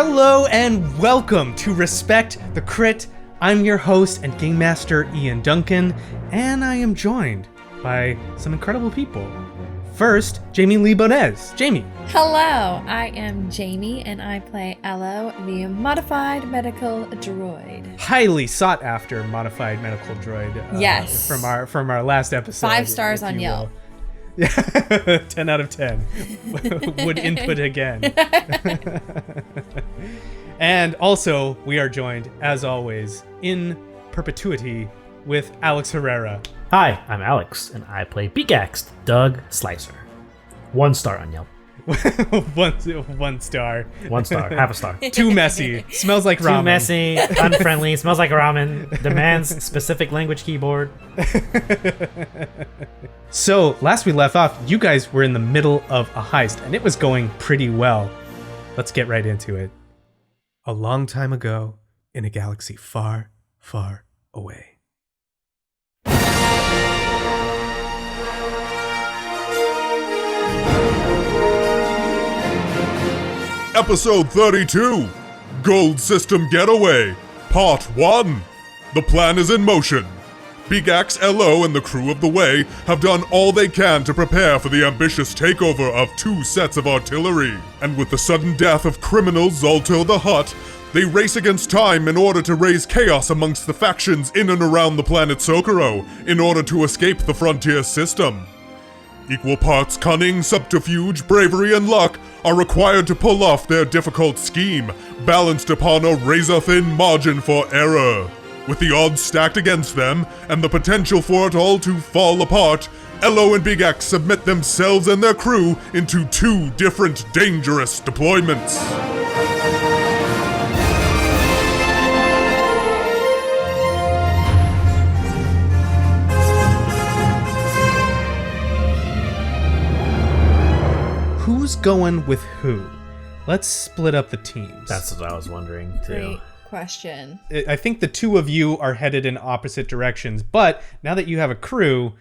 Hello and welcome to Respect the Crit. I'm your host and Game Master Ian Duncan, and I am joined by some incredible people. First, Jamie Lee-Bonés. Jamie. Hello, I am Jamie, and I play Elo, the modified medical droid. Highly sought after modified medical droid. Yes. From our last episode. 5 stars on Yelp. Yeah, 10 out of 10. Would input again. And also, we are joined, as always, in perpetuity with Alex Herrera. Hi, I'm Alex, and I play Beegax, Doug Slicer. 1 star on Yelp. One star. 1 star, half a star. Too messy. Smells like ramen. Too messy, unfriendly, smells like ramen, demands specific language keyboard. So, last we left off, you guys were in the middle of a heist, and it was going pretty well. Let's get right into it. A long time ago, in a galaxy far, far away. Episode 32, Gold System Getaway, Part 1. The plan is in motion. Beegax, Elo, and the crew of the Way have done all they can to prepare for the ambitious takeover of 2 sets of artillery. And with the sudden death of criminal Zalto the Hutt, they race against time in order to raise chaos amongst the factions in and around the planet Socorro in order to escape the frontier system. Equal parts cunning, subterfuge, bravery, and luck are required to pull off their difficult scheme, balanced upon a razor-thin margin for error. With the odds stacked against them, and the potential for it all to fall apart, Elo and Beegax submit themselves and their crew into 2 different dangerous deployments. Who's going with who? Let's split up the teams. That's what I was wondering, too. Great question. I think the 2 of you are headed in opposite directions, but now that you have a crew,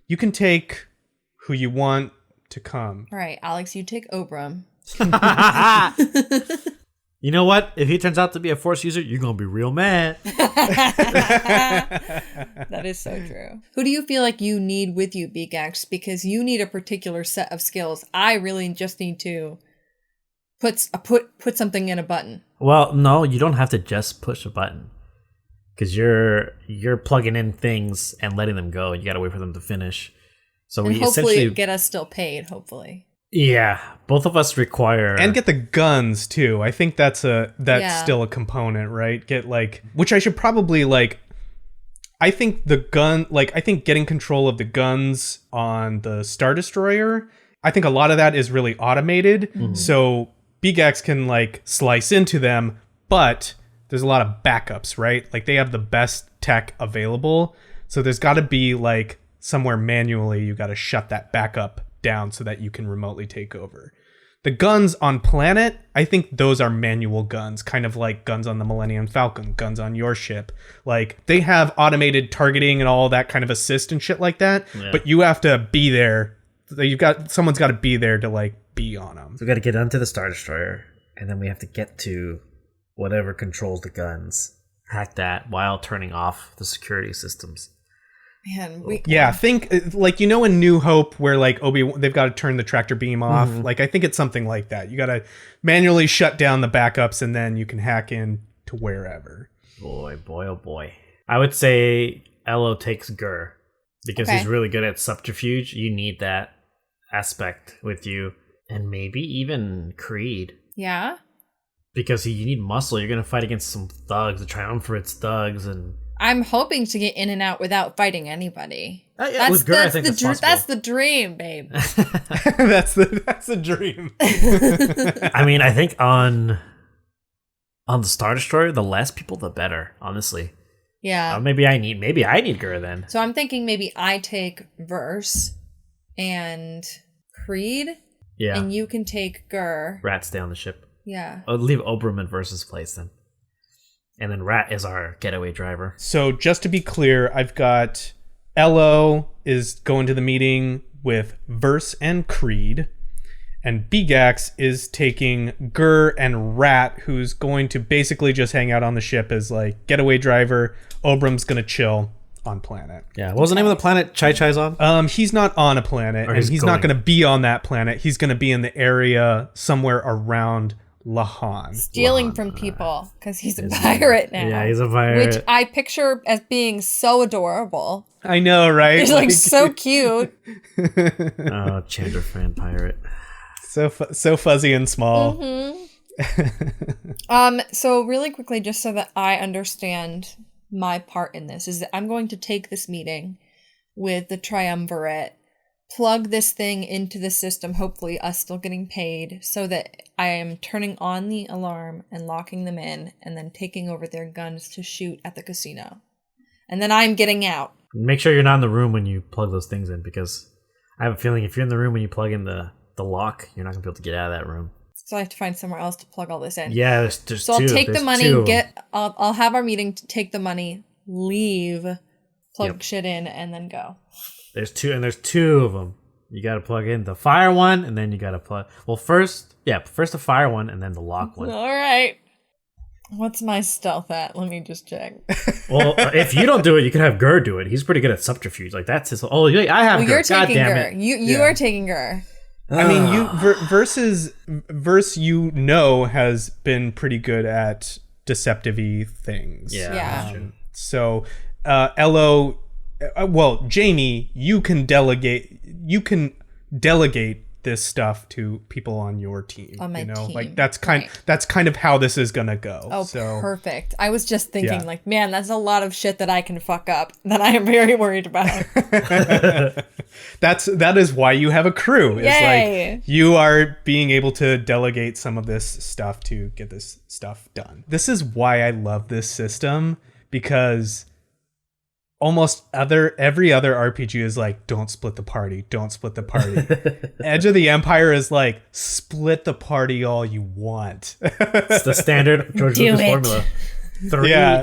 you can take who you want to come. All right, Alex, you take Obram. You know what? If he turns out to be a Force user, you're going to be real mad. That is so true. Who do you feel like you need with you, Beegax? Because you need a particular set of skills. I really just need to put something in a button. Well, no, you don't have to just push a button. Because you're plugging in things and letting them go. You got to wait for them to finish. So And we hopefully essentially get us still paid, hopefully. Yeah, both of us require And get the guns too. I think that's Yeah. still a component, right? Get which I should probably I think I think getting control of the guns on the Star Destroyer, I think a lot of that is really automated. Mm-hmm. So Beegax can slice into them, but there's a lot of backups, right? They have the best tech available. So there's got to be somewhere manually you got to shut that backup down so that you can remotely take over. The guns on planet, I think those are manual guns, kind of like guns on the Millennium Falcon, guns on your ship. They have automated targeting and all that kind of assist and shit like that, but you have to be there. Someone's got to be there to be on them. So we got to get onto the Star Destroyer, and then we have to get to whatever controls the guns, hack that while turning off the security systems. Man, think in New Hope where they've got to turn the tractor beam off. Mm-hmm. I think it's something like that. You got to manually shut down the backups and then you can hack in to wherever. Boy, oh boy. I would say Elo takes Gur because he's really good at subterfuge. You need that aspect with you, and maybe even Creed. Yeah? Because you need muscle. You're going to fight against some thugs, the triumvirate's thugs, and I'm hoping to get in and out without fighting anybody. yeah, with Gur, I think that's possible. That's the dream, babe. that's the dream. I mean, I think on the Star Destroyer, the less people, the better. Honestly. Yeah. Maybe I need Gur then. So I'm thinking maybe I take Verse and Creed. Yeah. And you can take Gur. Rat stay on the ship. Yeah. I'll leave Obram in Verse's place then. And then Rat is our getaway driver. So just to be clear, I've got Elo is going to the meeting with Verse and Creed. And Beegax is taking Gur and Rat, who's going to basically just hang out on the ship as like getaway driver. Obram's gonna chill on planet. Yeah, what was the name of the planet Chai Chai's on? He's not on a planet, and he's not gonna be on that planet. He's gonna be in the area somewhere around Lahan. Stealing from people, because he's a pirate now. Yeah, he's a pirate. Which I picture as being so adorable. I know, right? He's like so cute. Oh, Chandrafan pirate. So fuzzy and small. So really quickly, just so that I understand my part in this, is that I'm going to take this meeting with the triumvirate, plug this thing into the system, hopefully us still getting paid, so that I am turning on the alarm and locking them in, and then taking over their guns to shoot at the casino. And then I'm getting out. Make sure you're not in the room when you plug those things in, because I have a feeling if you're in the room when you plug in the lock, you're not gonna be able to get out of that room. So I have to find somewhere else to plug all this in. Yeah, there's so two. I'll take There's the money, two. I'll have our meeting to take the money, leave, plug shit in, and then go. There's two of them. You gotta plug in the fire one, and then you gotta plug. Well, first the fire one, and then the lock one. All right. What's my stealth at? Let me just check. Well, if you don't do it, you can have Gur do it. He's pretty good at subterfuge. Like that's his. Oh, I have. Well, Gur. you're God taking damn Gur. it. You are taking Gur. I mean, you verse has been pretty good at deceptive-y things. Yeah. So, Elo, Jamie, you can delegate this stuff to people on your team. On my team. Like that's kind of how this is gonna go. Oh, so, perfect. I was just thinking, like, man, that's a lot of shit that I can fuck up that I am very worried about. that is why you have a crew. It's Yay. like you are being able to delegate some of this stuff to get this stuff done. This is why I love this system, because almost every other RPG is like, don't split the party. Edge of the Empire is like, split the party all you want. It's the standard George Lucas formula.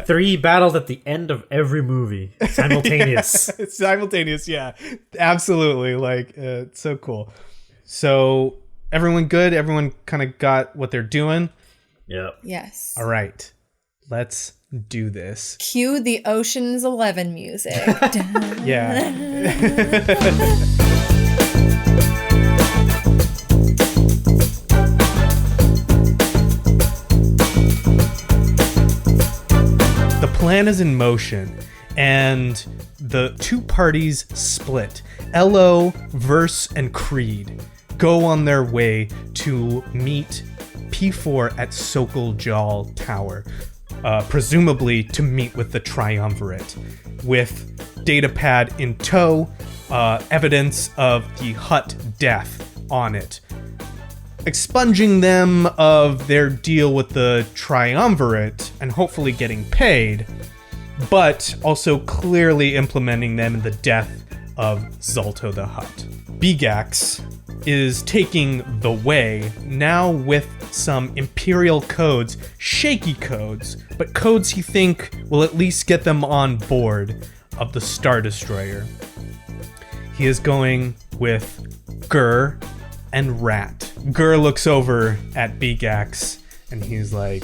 Three battles at the end of every movie. Simultaneous. It's simultaneous, yeah. Absolutely. Like, it's so cool. So, everyone good? Everyone kind of got what they're doing? Yep. Yes. All right. Let's do this. Cue the Ocean's 11 music. Yeah. The plan is in motion, and the two parties split. Elo, Verse, and Creed go on their way to meet P4 at Socorro Tower, presumably to meet with the Triumvirate, with Datapad in tow, evidence of the Hutt death on it, expunging them of their deal with the Triumvirate and hopefully getting paid, but also clearly implementing them in the death of Zalto the Hutt. Beegax is taking the way, now with some Imperial codes, shaky codes, but codes he think will at least get them on board of the Star Destroyer. He is going with Gur and Rat. Gur looks over at Beegax and he's like,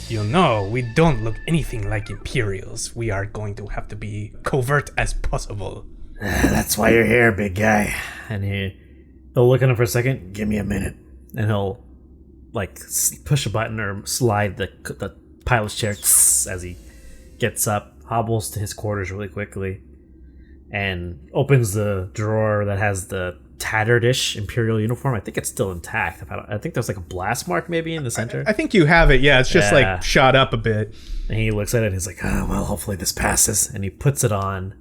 we don't look anything like Imperials. We are going to have to be covert as possible. That's why you're here, big guy. And he'll look at him for a second. Give me a minute, and he'll like push a button or slide the pilot's chair as he gets up, hobbles to his quarters really quickly, and opens the drawer that has the tattered-ish Imperial uniform. I think it's still intact. I think there's like a blast mark maybe in the center. I think you have it. Yeah, it's just like shot up a bit. And he looks at it and he's like, oh, well, hopefully this passes. And he puts it on,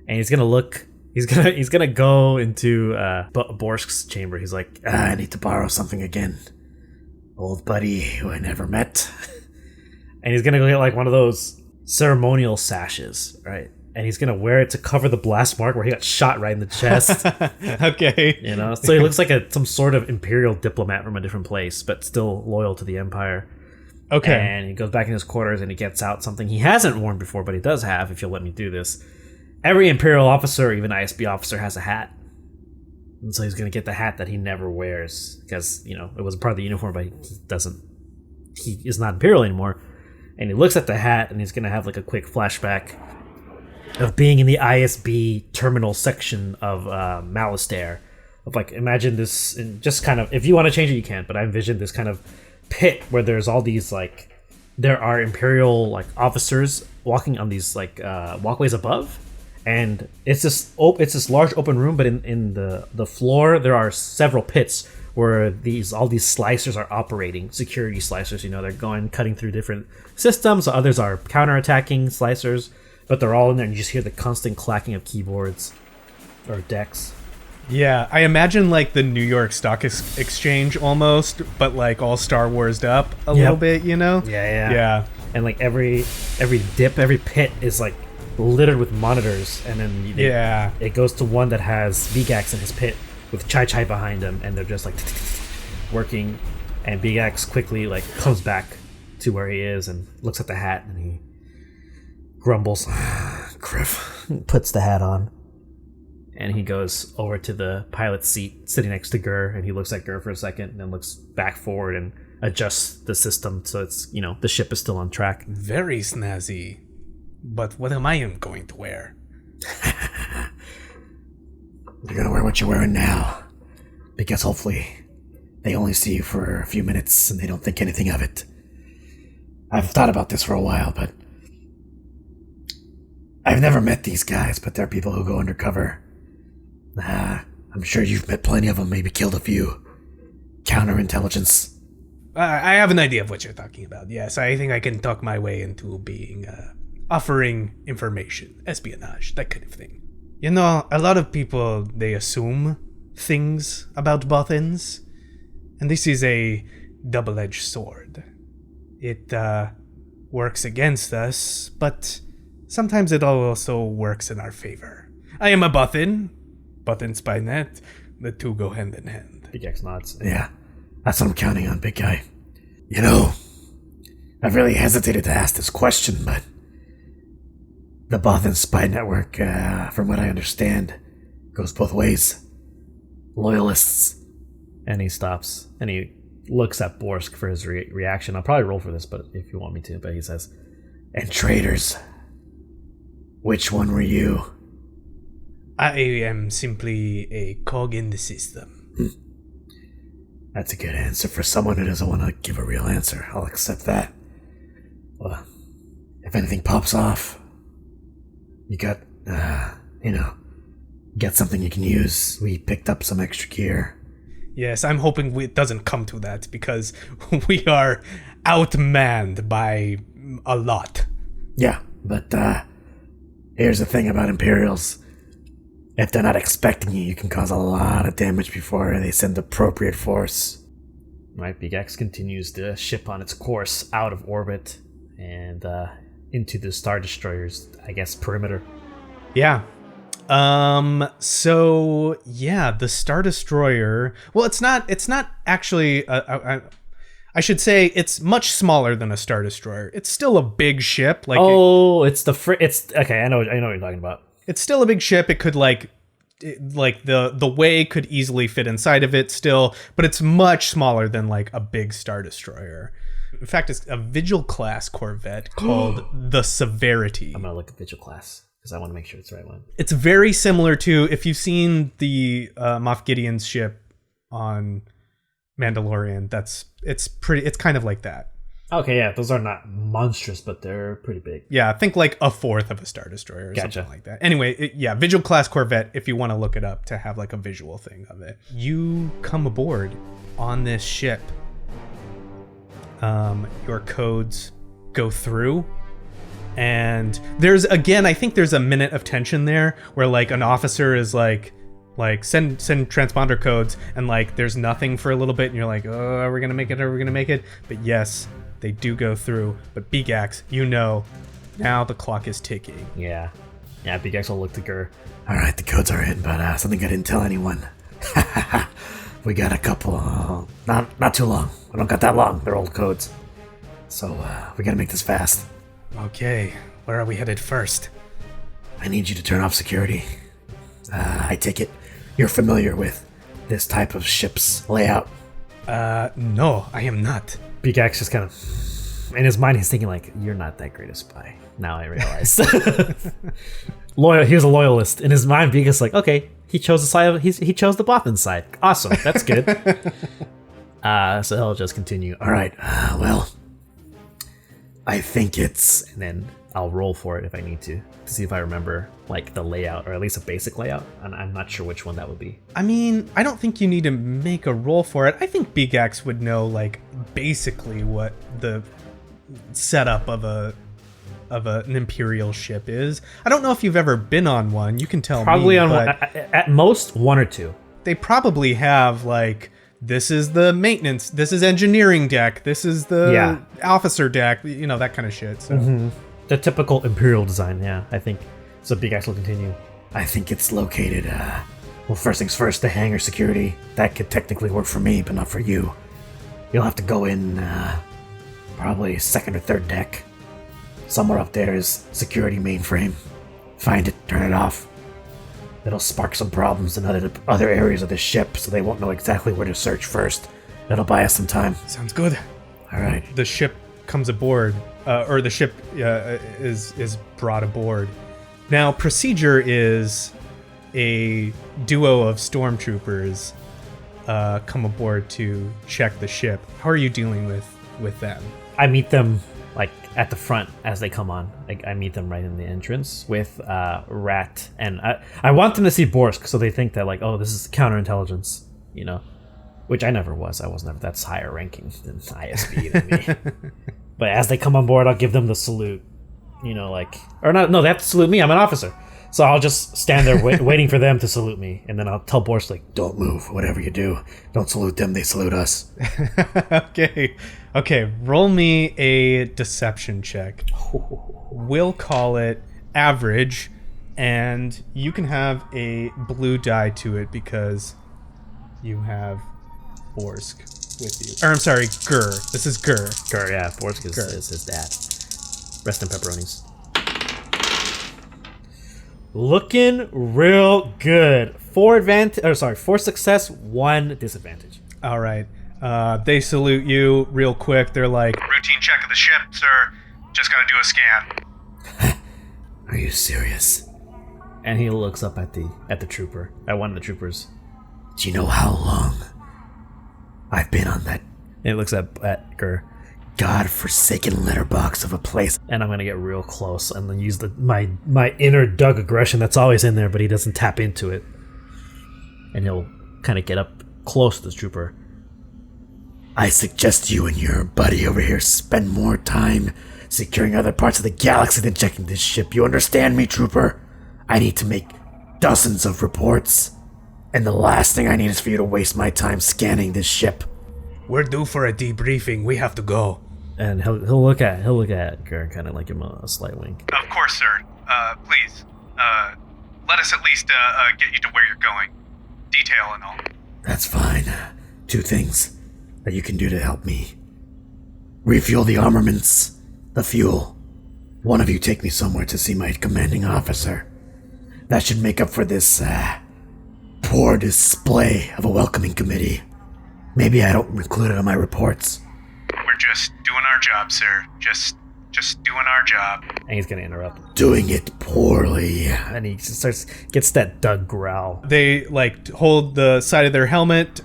and he's gonna go into Borsk's chamber. He's like, I need to borrow something again. Old buddy who I never met. And he's gonna go get like one of those ceremonial sashes, right? And he's gonna wear it to cover the blast mark where he got shot right in the chest. Okay. So he looks like some sort of Imperial diplomat from a different place, but still loyal to the Empire. Okay. And he goes back in his quarters and he gets out something he hasn't worn before, but he does have, if you'll let me do this. Every Imperial officer, even ISB officer, has a hat. And so he's going to get the hat that he never wears because, it was part of the uniform, but he is not Imperial anymore. And he looks at the hat and he's going to have like a quick flashback of being in the ISB terminal section of Malastare. Of like, imagine this, and just kind of, if you want to change it, you can, but I envision this kind of pit where there's all these like, there are Imperial like officers walking on these like walkways above. And it's this large open room, but in the floor there are several pits where all these slicers are operating, security slicers. They're cutting through different systems. Others are counterattacking slicers, but they're all in there, and you just hear the constant clacking of keyboards or decks. Yeah, I imagine like the New York Stock Exchange almost, but like all Star Wars'd up a little bit. Yeah. And like every dip, every pit is like littered with monitors, and then it goes to one that has Beegax in his pit with Chai behind him, and they're just like working, and Beegax quickly like comes back to where he is and looks at the hat, and he grumbles, Griff, puts the hat on, and he goes over to the pilot's seat sitting next to Gur, and he looks at Gur for a second and then looks back forward and adjusts the system so it's the ship is still on track. Very snazzy. But what am I going to wear? You're gonna wear what you're wearing now. Because hopefully they only see you for a few minutes and they don't think anything of it. I've thought about this for a while, but I've never met these guys, but they're people who go undercover. I'm sure you've met plenty of them, maybe killed a few. Counterintelligence. I have an idea of what you're talking about. Yes, I think I can talk my way into being offering information, espionage, that kind of thing. A lot of people, they assume things about Bothans, and this is a double-edged sword. It works against us, but sometimes it also works in our favor. I am a Bothan Spynet. The two go hand in hand. Beegax nods. Yeah, that's what I'm counting on, big guy. I've really hesitated to ask this question, but the Bothan spy network, from what I understand, goes both ways. Loyalists. And he stops, and he looks at Borsk for his reaction. I'll probably roll for this, but if you want me to, but he says, and traitors. Which one were you? I am simply a cog in the system. That's a good answer for someone who doesn't want to give a real answer. I'll accept that. Well, if anything pops off, you got, get something you can use. We picked up some extra gear. Yes, I'm hoping it doesn't come to that, because we are outmanned by a lot. Yeah, but here's the thing about Imperials. If they're not expecting you, you can cause a lot of damage before they send appropriate force. Right, Beegax continues the ship on its course out of orbit and into the Star Destroyer's, perimeter. Yeah. So yeah, the Star Destroyer. Well, it's not actually. I should say it's much smaller than a Star Destroyer. It's still a big ship. Like it's okay. I know what you're talking about. It's still a big ship. It could the way could easily fit inside of it still, but it's much smaller than like a big Star Destroyer. In fact, it's a Vigil class corvette called the Severity. I'm gonna look at Vigil class because I want to make sure it's the right one. It's very similar to, if you've seen the Moff Gideon's ship on Mandalorian, it's kind of like that. Okay, yeah, those are not monstrous, but they're pretty big. Yeah, think like a fourth of a Star Destroyer or something like that. Anyway, Vigil class corvette, if you want to look it up to have like a visual thing of it. You come aboard on this ship. Your codes go through, and I think there's a minute of tension there where like an officer is like send transponder codes, and like there's nothing for a little bit, and you're like, oh, are we gonna make it? But yes, they do go through. But Beegax, now the clock is ticking. Yeah, Beegax will look to Gur. All right, the codes are in, but something I didn't tell anyone. We got a couple, not too long. I don't got that long. They're old codes. So we gotta make this fast. Okay, where are we headed first? I need you to turn off security. I take it you're familiar with this type of ship's layout? No, I am not. Beegax just kind of, in his mind, he's thinking like, "You're not that great a spy." Now I realize. Loyal. He was a loyalist. In his mind, Beegax is like, "Okay, he chose the side. He chose the Bothan side. Awesome, that's good." So he'll just continue. All right. Well, I think it's. And then I'll roll for it if I need to see if I remember like the layout, or at least a basic layout. And I'm not sure which one that would be. I mean, I don't think you need to make a roll for it. I think Beegax would know like basically what the setup of an Imperial ship is. I don't know if you've ever been on one. You can tell Probably me. on But at most one or two. they probably have like, this is the maintenance, this is engineering deck, this is the officer deck, you know, that kind of shit. So The typical Imperial design, yeah, I think. So Beegax will continue. I think it's located. Well, first things first, the hangar security. That could technically work for me, but not for you. You'll have to go in probably second or third deck. Somewhere up there is security mainframe. Find it, turn it off. It'll spark some problems in other areas of the ship, so they won't know exactly where to search first. That'll buy us some time. sounds good. All right. The ship comes aboard, or the ship is brought aboard. Now, procedure is a duo of stormtroopers come aboard to check the ship. How are you dealing with them? I meet them like at the front as they come on. Like I meet them right in the entrance with Rat, and I want them to see Borsk, so they think that like, oh, this is counterintelligence, you know, which I never was. I was never. That's higher ranking than ISB than me. But as they come on board, I'll give them the salute, you know, like, or not. No, they have to salute me. I'm an officer, so I'll just stand there waiting for them to salute me, and then I'll tell Borsk like, Don't move. Whatever you do, don't salute them. They salute us. Okay, roll me a deception check. We'll call it average, and you can have a blue die to it because you have Borsk with you. Or I'm sorry, Gur. This is Gur. Gur, yeah, Borsk is his dad. Rest in pepperonis. Looking real good. 4 success, 1 disadvantage. All right. They salute you real quick. They're like, routine check of the ship, sir. Just gotta do a scan. Are you serious? And he looks up at the trooper, at one of the troopers. Do you know how long I've been on that And he looks at Gur. godforsaken letterbox of a place? And I'm gonna get real close and then use my inner Doug aggression that's always in there, but he doesn't tap into it. And he'll kind of get up close to this trooper. I suggest you and your buddy over here spend more time securing other parts of the galaxy than checking this ship. You understand me, trooper? I need to make dozens of reports, and the last thing I need is for you to waste my time scanning this ship. We're due for a debriefing. We have to go. And he'll look at Gur and kind of like give him a slight wink. Of course, sir. Please. Let us at least get you to where you're going. Detail and all. That's fine. 2 things that you can do to help me. Refuel the armaments, the fuel. One of you take me somewhere to see my commanding officer. That should make up for this, poor display of a welcoming committee. Maybe I don't include it on my reports. We're just doing our job, sir. Just doing our job. And he's gonna interrupt. Doing it poorly. And he gets that Doug growl. They like hold the side of their helmet,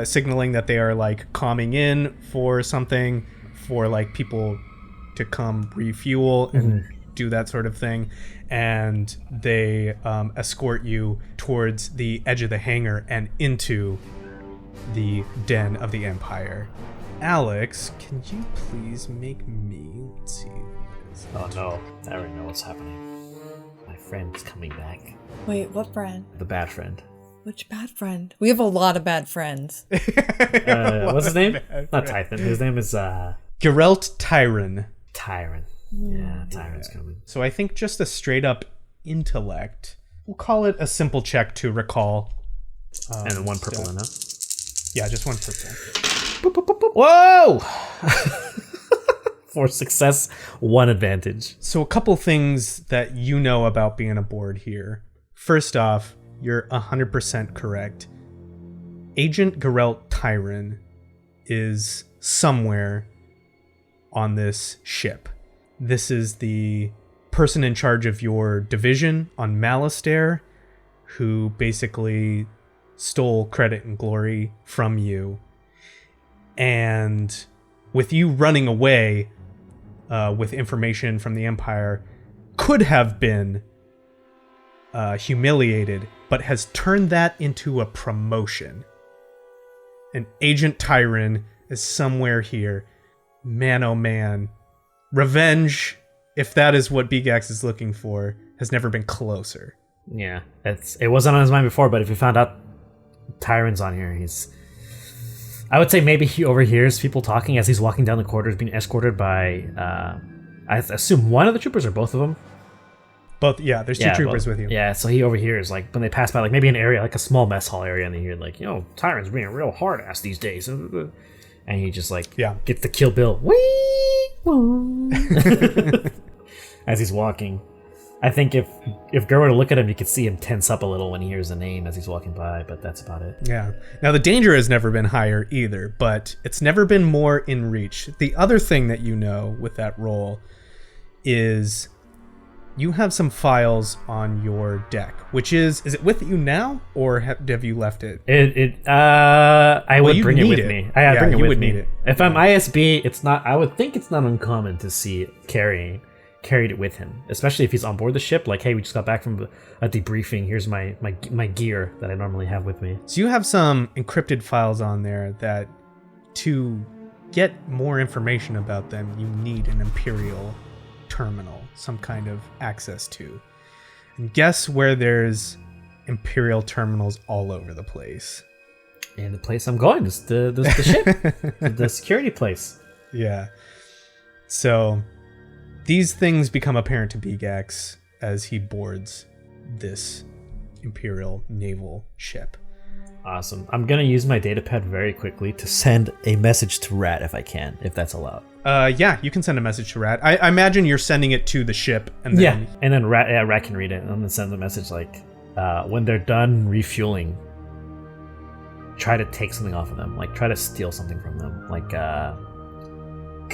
signaling that they are like calming in for something, for like people to come refuel and do that sort of thing. And they escort you towards the edge of the hangar and into the den of the Empire. Alex, can you please make me... Let's see. Oh no, I already know what's happening. My friend's coming back. Wait, what friend? The bad friend. Which bad friend? We have a lot of bad friends. What's his name? Not Tython. His name is Geralt Tyron. Tyron. Yeah, Tyron's coming. So I think just a straight up intellect. We'll call it a simple check to recall. And then 1 purple in, huh? Yeah, just 1 purple. Whoa! 4 success, 1 advantage. So a couple things that you know about being aboard here. First off, you're 100% correct. Agent Garelt Tyron is somewhere on this ship. This is the person in charge of your division on Malastare, who basically stole credit and glory from you. And with you running away with information from the Empire, could have been humiliated, but has turned that into a promotion. And Agent Tyron is somewhere here. Man, oh man. Revenge, if that is what Beegax is looking for, has never been closer. Yeah, it wasn't on his mind before, but if you found out Tyron's on here, I would say maybe he overhears people talking as he's walking down the corridors, being escorted by, I assume one of the troopers or both of them. Both, yeah, there's two troopers with you. Yeah, so he overhears, like, when they pass by, like, maybe an area, like a small mess hall area, and they hear, like, Tyron's being a real hard ass these days. And he just, like, gets the Kill Bill. As he's walking. I think if Gur were to look at him, you could see him tense up a little when he hears the name as he's walking by, but that's about it. Yeah. Now, the danger has never been higher either, but it's never been more in reach. The other thing that you know with that role is you have some files on your deck, which is it with you now, or have you left it? I would bring it with me. I bring it with me. Need it. If I'm ISB, it's not. I would think it's not uncommon to see it carried it with him, especially if he's on board the ship. Like, hey, we just got back from a debriefing. Here's my gear that I normally have with me. So you have some encrypted files on there that, to get more information about them, you need an Imperial terminal, some kind of access to. And guess where there's Imperial terminals all over the place? And the place I'm going is the ship, the security place. Yeah. So these things become apparent to Beegax as he boards this Imperial naval ship. Awesome. I'm going to use my datapad very quickly to send a message to Rat if I can, if that's allowed. Yeah, you can send a message to Rat. I imagine you're sending it to the ship. And then... Yeah, and then Rat can read it. I'm going to send the message like, when they're done refueling, try to take something off of them. Like, try to steal something from them. Like,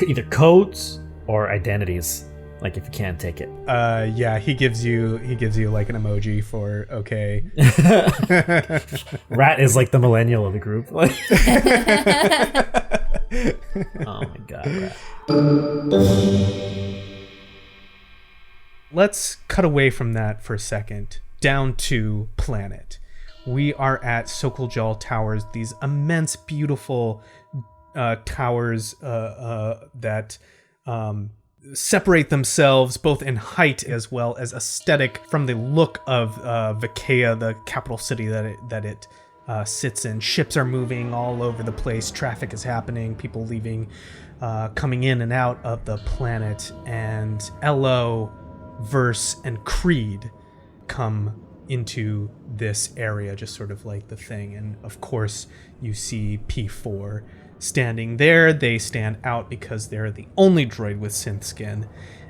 either codes or identities. Like, if you can, take it. Yeah, he gives you like an emoji for okay. Rat is like the millennial of the group. Oh my god, Rat. Let's cut away from that for a second. Down to planet. We are at Socorro Towers, these immense, beautiful towers that separate themselves both in height as well as aesthetic from the look of Vikea, the capital city that it sits in. Ships are moving all over the place. Traffic is happening. People leaving, coming in and out of the planet. And Elo, Verse, and Creed come into this area, just sort of like the thing. And of course, you see P4 standing there. They stand out because they're the only droid with synth skin,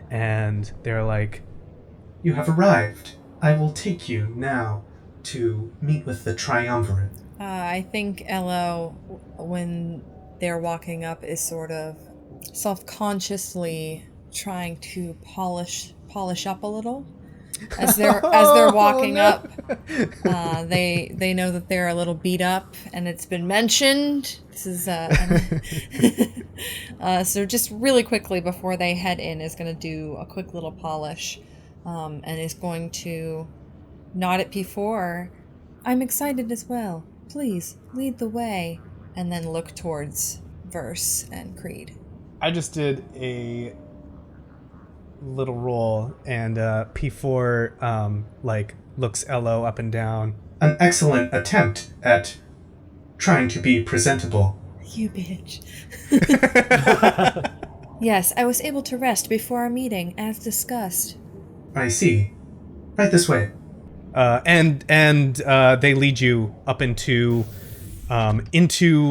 and they're like, "You have arrived. I will take you now to meet with the Triumvirate." I think Elo, when they're walking up, is sort of self-consciously trying to polish up a little. As they're walking up, they know that they're a little beat up, and it's been mentioned. This is so just really quickly before they head in, is going to do a quick little polish, and is going to nod at P4. I'm excited as well. Please lead the way, and then look towards Verse and Creed. I just did a little roll, and P4 looks Elo up and down. An excellent attempt at trying to be presentable. You bitch. Yes, I was able to rest before our meeting, as discussed. I see. Right this way. And they lead you up into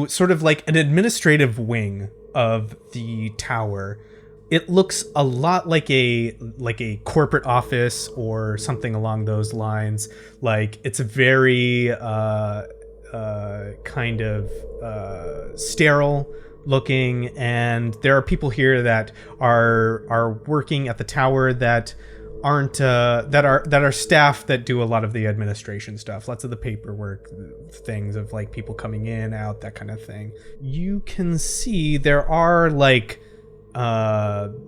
sort of like an administrative wing of the tower. It looks a lot like a corporate office or something along those lines. Like, it's very kind of sterile looking, and there are people here that are working at the tower that aren't that are staff that do a lot of the administration stuff, lots of the paperwork things of like people coming in, out, that kind of thing. You can see there are like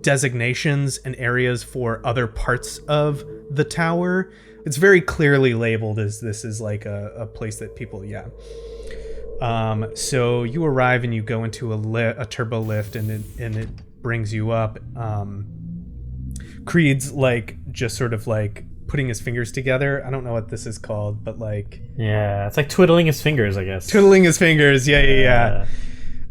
designations and areas for other parts of the tower. It's very clearly labeled as this is like a place that people, so you arrive and you go into a turbo lift, and it brings you up. Creed's like just sort of like putting his fingers together. I don't know what this is called, but like, yeah, it's like twiddling his fingers, I guess. Twiddling his fingers, yeah.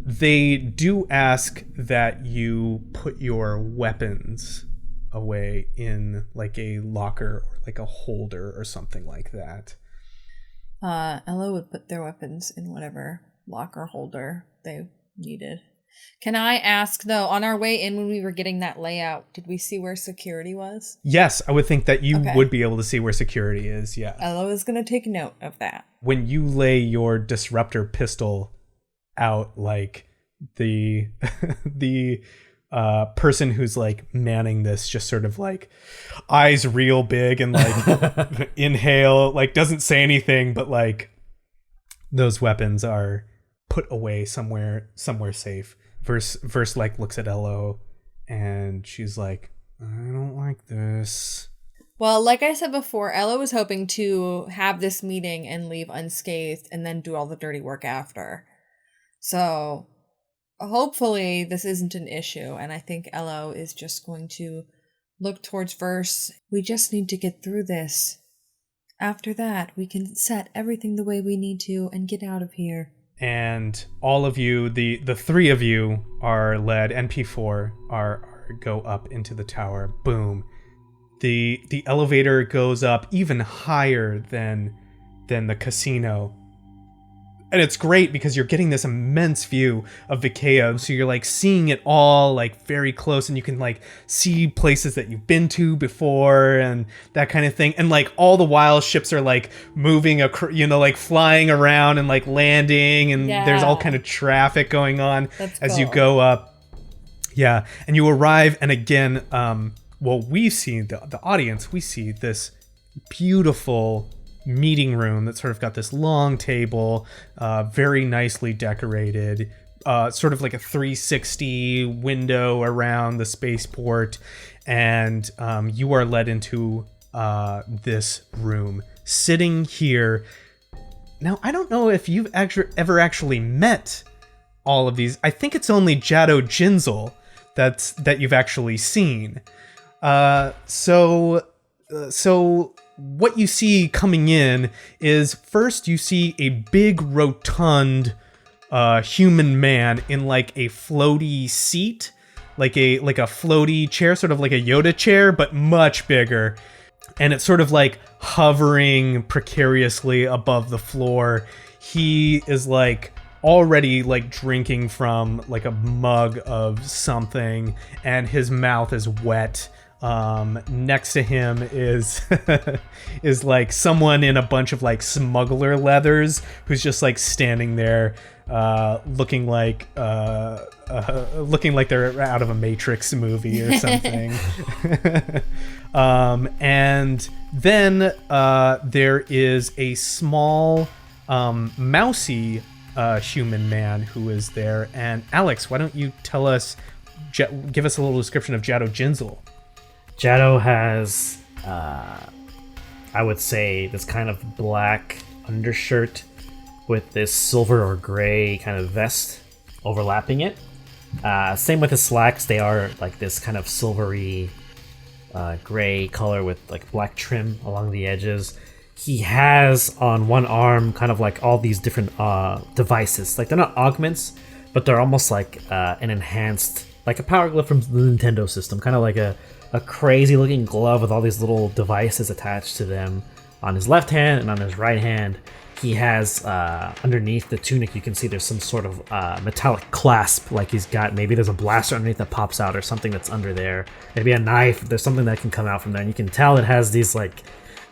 They do ask that you put your weapons away in like a locker or like a holder or something like that. Elo would put their weapons in whatever locker holder they needed. Can I ask, though, on our way in when we were getting that layout, did we see where security was? Yes, I would think that you would be able to see where security is, yeah. Elo is going to take note of that. When you lay your disruptor pistol out, like the person who's like manning this just sort of like eyes real big and like inhale, like doesn't say anything, but like those weapons are put away somewhere safe. Verse like looks at Elo and she's like, I don't like this. Well, like I said before, Elo was hoping to have this meeting and leave unscathed and then do all the dirty work after. So hopefully this isn't an issue, and I think Elo is just going to look towards Verse. We just need to get through this. After that, we can set everything the way we need to and get out of here. And all of you, the three of you are led, NP4 are go up into the tower. Boom. The elevator goes up even higher than the casino. And it's great because you're getting this immense view of Vikea, so you're like seeing it all like very close, and you can like see places that you've been to before and that kind of thing. And like all the while ships are like moving, like flying around and like landing, and there's all kind of traffic going on as you go up. Yeah, and you arrive, and again, we see the audience, we see this beautiful meeting room that's sort of got this long table, very nicely decorated, sort of like a 360 window around the spaceport, and you are led into this room, sitting here. Now, I don't know if you've ever actually met all of these. I think it's only Jado Jinzel that you've actually seen. So what you see coming in is, first you see a big rotund human man in like a floaty seat, like a floaty chair, sort of like a Yoda chair, but much bigger. And it's sort of like hovering precariously above the floor. He is like already like drinking from like a mug of something, and his mouth is wet. Next to him is is like someone in a bunch of like smuggler leathers who's just like standing there, looking like they're out of a Matrix movie or something. And then there is a small mousy human man who is there. And Alex, why don't you tell us, give us a little description of Jado Jinzel? Jado has, I would say, this kind of black undershirt with this silver or gray kind of vest overlapping it. Same with his slacks. They are like this kind of silvery gray color with like black trim along the edges. He has on one arm kind of like all these different devices. Like they're not augments, but they're almost like an enhanced, like a power glove from the Nintendo system, kind of like a crazy looking glove with all these little devices attached to them on his left hand, and on his right hand he has underneath the tunic, you can see there's some sort of metallic clasp, like he's got, maybe there's a blaster underneath that pops out or something that's under there, maybe a knife, there's something that can come out from there, and you can tell it has these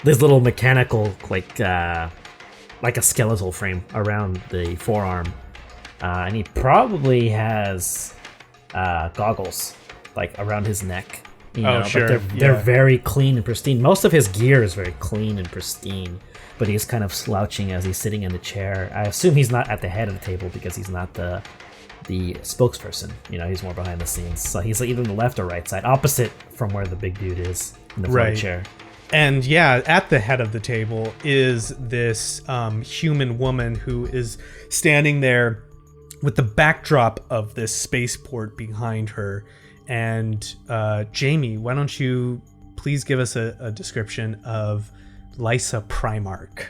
little mechanical like like a skeletal frame around the forearm. And he probably has goggles like around his neck. You know, sure. But they're very clean and pristine. Most of his gear is very clean and pristine, but he's kind of slouching as he's sitting in the chair. I assume he's not at the head of the table because he's not the spokesperson. You know, he's more behind the scenes. So he's like either on the left or right side, opposite from where the big dude is in the front chair. And yeah, at the head of the table is this human woman who is standing there with the backdrop of this spaceport behind her. And Jamie, why don't you please give us a description of Lysa Primarch,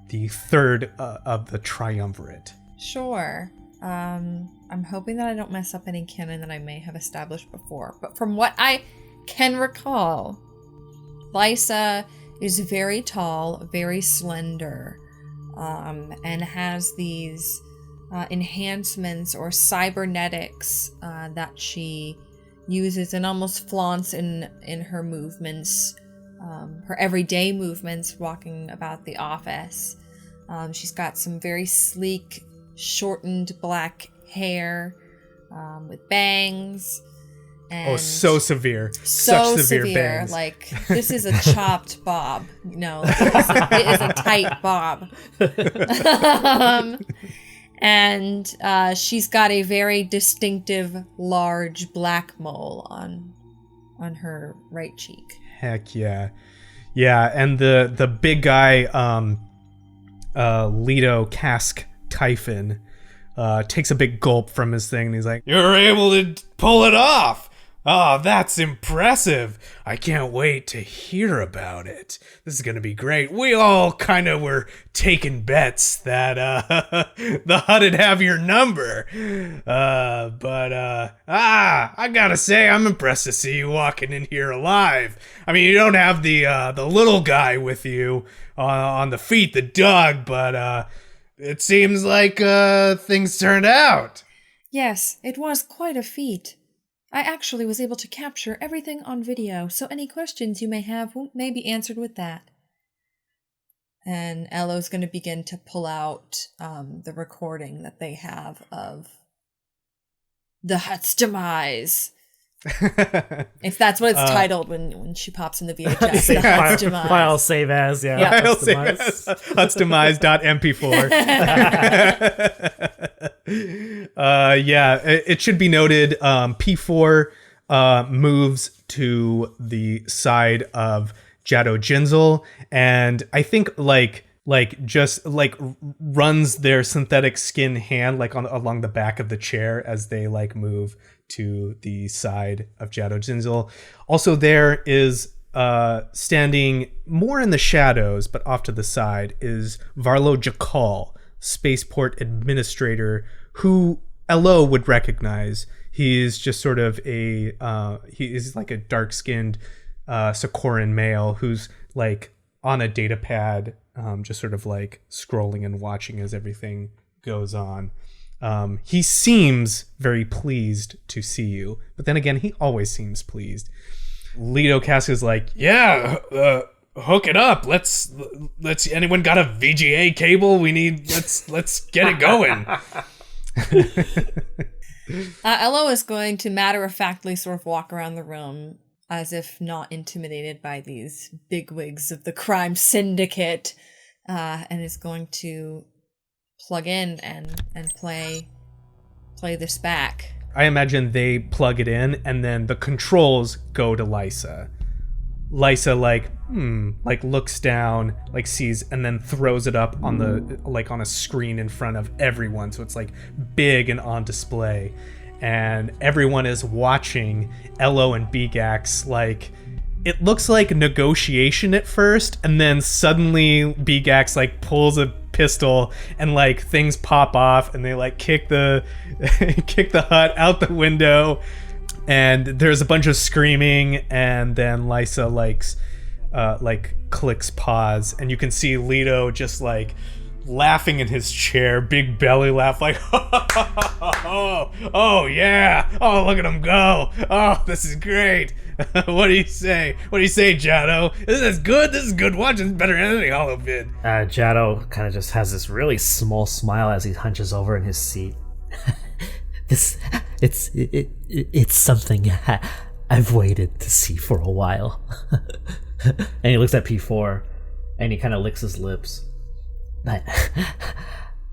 the third of the triumvirate. Sure. I'm hoping that I don't mess up any canon that I may have established before. But from what I can recall, Lysa is very tall, very slender, and has these enhancements or cybernetics that she uses and almost flaunts in her movements, her everyday movements, walking about the office. She's got some very sleek, shortened black hair with bangs. And so severe. So Such severe severe. bangs. Like, this is a chopped bob. No, it is a tight bob. And she's got a very distinctive, large black mole on her right cheek. Heck yeah. Yeah, and the big guy, Leto Cask Typhon, takes a big gulp from his thing, and he's like, "You're able to pull it off! Oh, that's impressive. I can't wait to hear about it. This is going to be great. We all kind of were taking bets that the Hutt would have your number. But I got to say, I'm impressed to see you walking in here alive. I mean, you don't have the little guy with you on the feet, the dog, but it seems like things turned out." Yes, it was quite a feat. I actually was able to capture everything on video, so any questions you may have may be answered with that. And Elo's going to begin to pull out the recording that they have of the Hutt's demise. If that's what it's titled when she pops in the VHS. The Hutt's demise. File save as, yeah. File save as Hutt's demise.mp4. Yeah, it should be noted, P4 moves to the side of Jado Jinzel, and I think just runs their synthetic skin hand along the back of the chair as they move to the side of Jado Jinzel. Also, there is standing more in the shadows, but off to the side, is Varlo Jakal, spaceport administrator, who Elo would recognize. He's just sort of he is like a dark-skinned Socorran male who's on a data pad, just sort of scrolling and watching as everything goes on. He seems very pleased to see you, but then again, he always seems pleased. Leto Cask is like, "Yeah, hook it up. Let's. Anyone got a VGA cable? We need. Let's get it going." Elo is going to matter-of-factly sort of walk around the room as if not intimidated by these bigwigs of the crime syndicate, and is going to plug in and play this back. I imagine they plug it in, and then the controls go to Lysa. Lysa looks down, sees, and then throws it up on the on a screen in front of everyone, so it's big and on display, and everyone is watching Elo and Beegax. It looks like negotiation at first, and then suddenly Beegax pulls a pistol and things pop off, and they kick the kick the Hutt out the window, and there's a bunch of screaming, and then Lysa clicks pause, and you can see Leto just laughing in his chair, big belly laugh, like, oh yeah, oh look at him go, oh this is great. What do you say? What do you say, Jado? Isn't this good? This is good. Watch, it's better than any hollow vid. Jado kind of just has this really small smile as he hunches over in his seat. It's something I've waited to see for a while. And he looks at P4 and he kind of licks his lips. But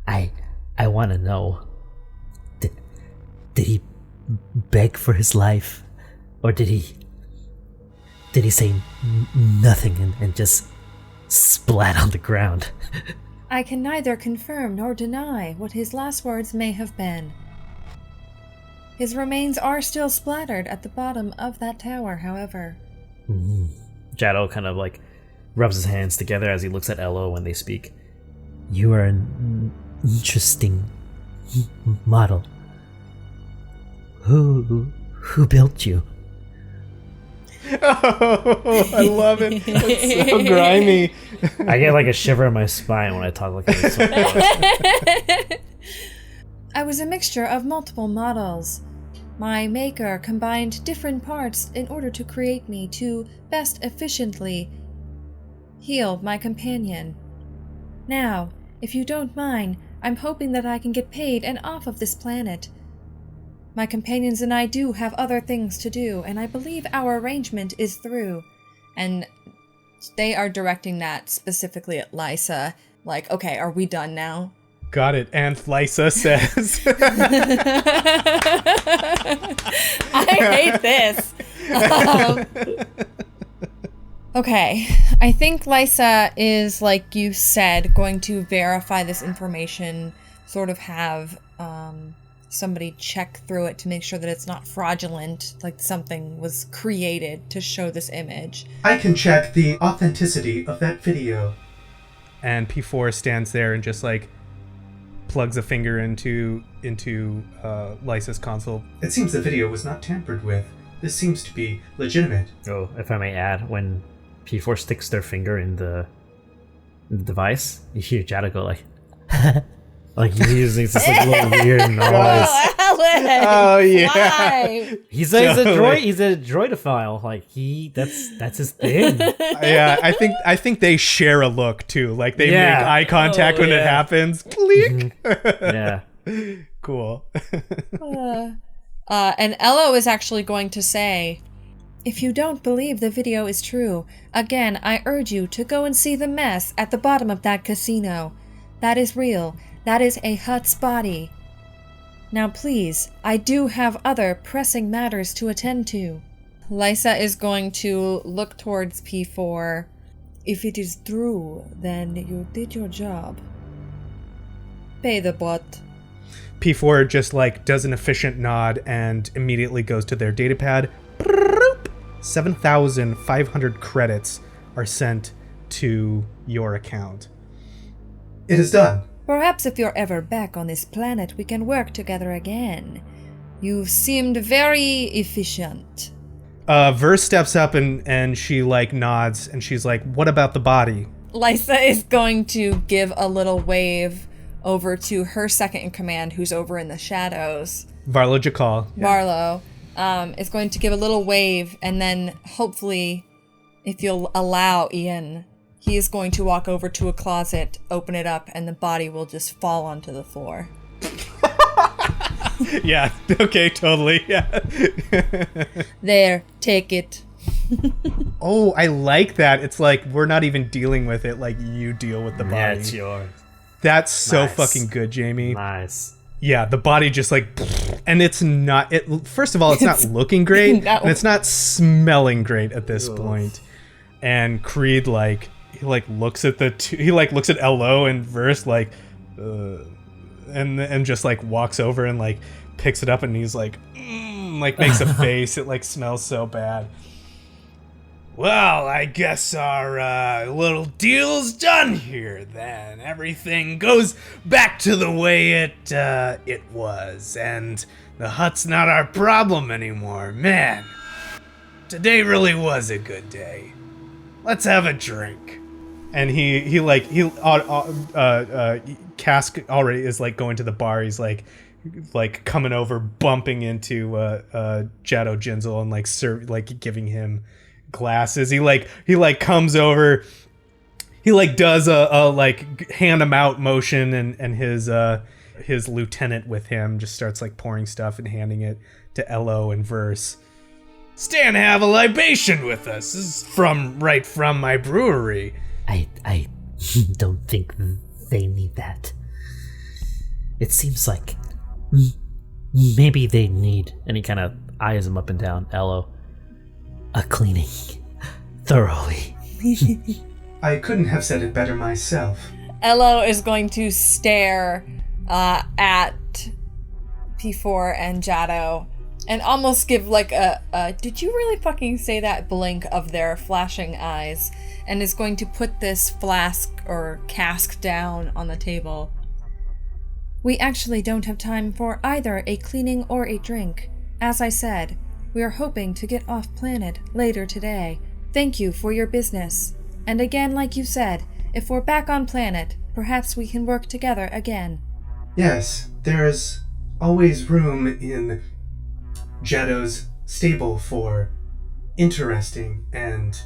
I want to know, did he beg for his life, or did he say nothing and just splat on the ground? I can neither confirm nor deny what his last words may have been. His remains are still splattered at the bottom of that tower, however. Jado kind of like rubs his hands together as he looks at Elo when they speak. You are an interesting model. Who built you? Oh, I love it. It's so grimy. I get like a shiver in my spine when I talk like this. I was a mixture of multiple models. My maker combined different parts in order to create me to best efficiently heal my companion. Now, if you don't mind, I'm hoping that I can get paid and off of this planet. My companions and I do have other things to do, and I believe our arrangement is through. And they are directing that specifically at Lysa. Like, okay, are we done now? Got it. And Lysa says, I hate this. Okay, I think Lysa is, like you said, going to verify this information, sort of have somebody check through it to make sure that it's not fraudulent, like something was created to show this image. I can check the authenticity of that video. And P4 stands there and just like plugs a finger into Lysa's console. It seems the video was not tampered with. This seems to be legitimate. Oh, if I may add, when P4 sticks their finger in the device, you hear Jado go like, like he's using this like little weird noise. Oh yeah. Why? He's a droid. He's a droidophile. Like that's his thing. Yeah, I think they share a look too. Like they make eye contact when it happens. Click. Yeah. Cool. And Elo is actually going to say, if you don't believe the video is true, again, I urge you to go and see the mess at the bottom of that casino. That is real. That is a Hutt's body. Now please, I do have other pressing matters to attend to. Lysa is going to look towards P4. If it is true, then you did your job. Pay the bot. P4 just like does an efficient nod and immediately goes to their datapad. 7,500 credits are sent to your account. It is done. Perhaps if you're ever back on this planet, we can work together again. You seemed very efficient. Verse steps up and she like nods and she's like, what about the body? Lysa is going to give a little wave over to her second in command, who's over in the shadows. Varlo Jakal. Varlo is going to give a little wave, and then hopefully, if you'll allow Ian, he is going to walk over to a closet, open it up, and the body will just fall onto the floor. Yeah, okay, totally, yeah. There, take it. Oh, I like that. It's like, we're not even dealing with it, like you deal with the body. Yeah, it's yours. That's so Nice. fucking good, Jamie. Nice. Yeah, the body just like, and it's not, first of all, it's not looking great, No. and it's not smelling great at this point. And Creed, like, he like looks at he like looks at Elo and Verse like, and just like walks over and like picks it up and he's like makes a face. It like smells so bad. Well, I guess our little deal's done here then. Everything goes back to the way it was, and the Hutt's not our problem anymore. Man, today really was a good day. Let's have a drink. Cask already is like going to the bar. He's like coming over, bumping into Jado Jinzel and like giving him glasses. He comes over. He like does a like hand him out motion, and his lieutenant with him just starts like pouring stuff and handing it to Elo and Verse. Stay and have a libation with us. This is from my brewery. I don't think they need that. It seems like maybe they need, and he kind of eyes him up and down, Elo, a cleaning thoroughly. I couldn't have said it better myself. Elo is going to stare at P4 and Jado and almost give like a did you really fucking say that blink of their flashing eyes, and is going to put this flask or cask down on the table. We actually don't have time for either a cleaning or a drink. As I said, we are hoping to get off planet later today. Thank you for your business. And again, like you said, if we're back on planet, perhaps we can work together again. Yes, there's always room in Jado's stable for interesting and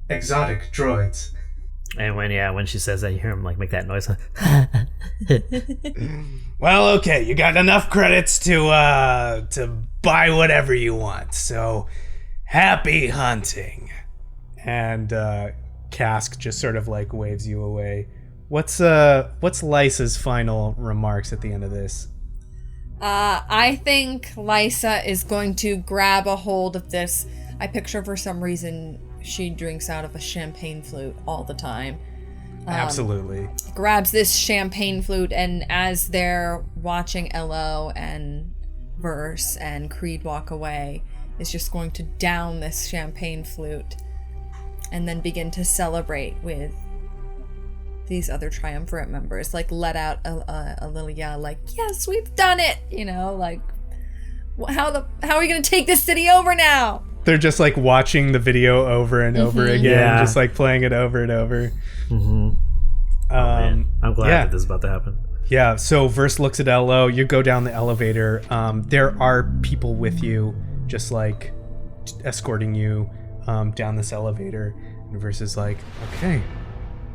exotic droids. And when she says that, you hear him like make that noise. Well, okay, you got enough credits to buy whatever you want. So, happy hunting. And Cask just sort of like waves you away. What's Lysa's final remarks at the end of this? I think Lysa is going to grab a hold of this. I picture for some reason she drinks out of a champagne flute all the time. Absolutely. Grabs this champagne flute, and as they're watching Elo and Verse and Creed walk away, is just going to down this champagne flute and then begin to celebrate with these other triumvirate members. Like, let out a little yell, like, yes, we've done it! You know, like, how are we going to take this city over now? They're just like watching the video over and over again, just like playing it over and over. Mm-hmm. I'm glad that this is about to happen. Yeah, so Verse looks at Elo. You go down the elevator. There are people with you, just like escorting you down this elevator. And Verse is like, okay,